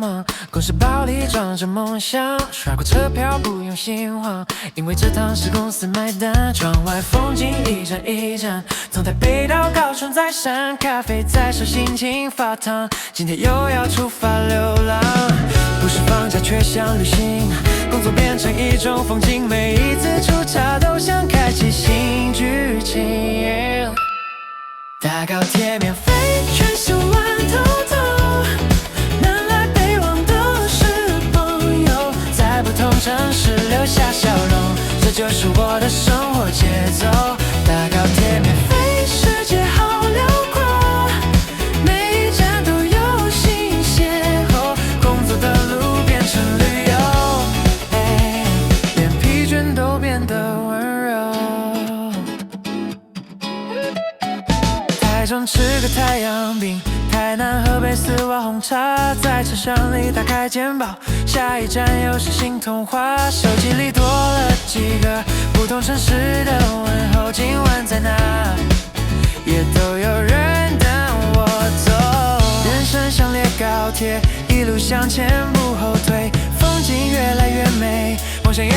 忙，公事包里装着梦想，刷过车票不用心慌，因为这趟是公司买单。窗外风景一盏一盏，从台北到高雄再上，咖啡在手，心情发烫。今天又要出发流浪，不是放假却像旅行，工作变成一种风景，每一次出差都想开启新剧情。搭高铁免费，全手玩透透，南来北往都是朋友，在不同城市留下笑容，这就是我的生活节奏。搭高铁免费，世界好辽阔，每一站都有新邂逅，工作的路变成旅游，连疲倦都变得温柔。台中吃个太阳饼，台南喝杯丝袜红茶，在车厢里打开简报，下一站又是新童话，手机里多了几个不同城市的问候，今晚在哪也都有人等我走。人生像列高铁，一路向前不后退，风景越来越美，梦想也